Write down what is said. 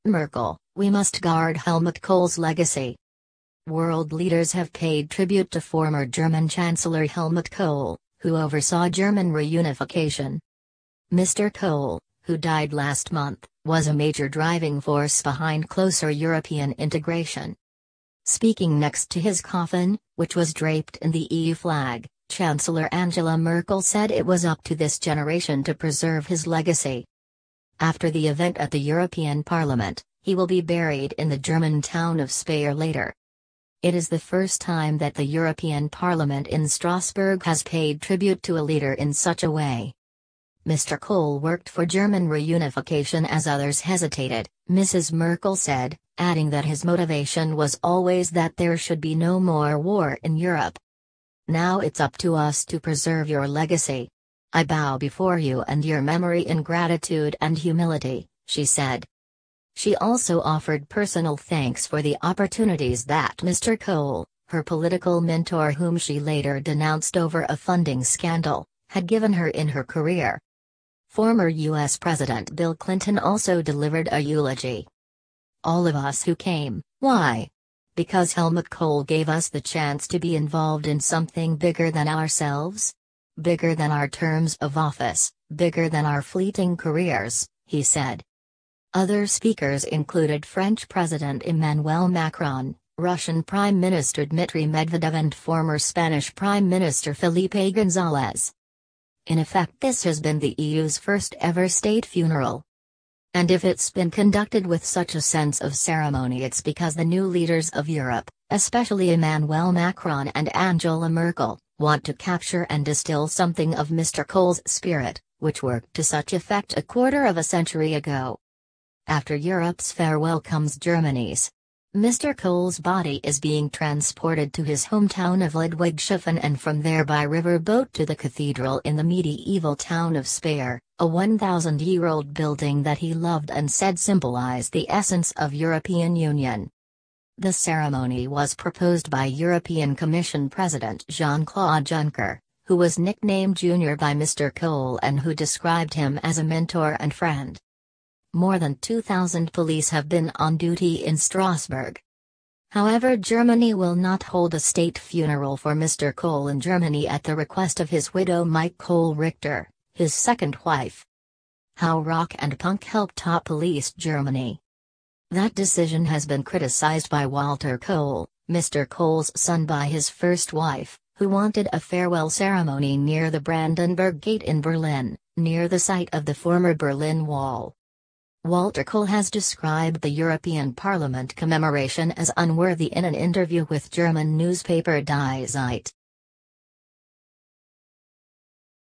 Merkel, we must guard Helmut Kohl's legacy. World leaders have paid tribute to former German Chancellor Helmut Kohl, who oversaw German reunification. Mr. Kohl, who died last month, was a major driving force behind closer European integration. Speaking next to his coffin, which was draped in the EU flag, Chancellor Angela Merkel said it was up to this generation to preserve his legacy. After the event at the European Parliament, he will be buried in the German town of Speyer later. It is the first time that the European Parliament in Strasbourg has paid tribute to a leader in such a way. Mr. Kohl worked for German reunification as others hesitated, Mrs. Merkel said, adding that his motivation was always that there should be no more war in Europe. Now it's up to us to preserve your legacy. I bow before you and your memory in gratitude and humility, she said. She also offered personal thanks for the opportunities that Mr. Kohl, her political mentor whom she later denounced over a funding scandal, had given her in her career. Former U.S. President Bill Clinton also delivered a eulogy. All of us who came, why? Because Helmut Kohl gave us the chance to be involved in something bigger than ourselves? Bigger than our terms of office, bigger than our fleeting careers, he said. Other speakers included French President Emmanuel Macron, Russian Prime Minister Dmitry Medvedev and former Spanish Prime Minister Felipe González. In effect, this has been the EU's first ever state funeral. And if it's been conducted with such a sense of ceremony, it's because the new leaders of Europe, especially Emmanuel Macron and Angela Merkel, want to capture and distill something of Mr. Kohl's spirit, which worked to such effect a quarter of a century ago. After Europe's farewell comes Germany's. Mr. Kohl's body is being transported to his hometown of Ludwigshafen and from there by river boat to the cathedral in the medieval town of Speyer, a 1,000-year-old building that he loved and said symbolized the essence of European Union. The ceremony was proposed by European Commission President Jean-Claude Juncker, who was nicknamed Junior by Mr. Kohl and who described him as a mentor and friend. More than 2,000 police have been on duty in Strasbourg. However, Germany will not hold a state funeral for Mr. Kohl in Germany at the request of his widow Maike Kohl-Richter, his second wife. How rock and punk helped top police Germany. That decision has been criticized by Walter Kohl, Mr. Kohl's son by his first wife, who wanted a farewell ceremony near the Brandenburg Gate in Berlin, near the site of the former Berlin Wall. Walter Kohl has described the European Parliament commemoration as unworthy in an interview with German newspaper Die Zeit.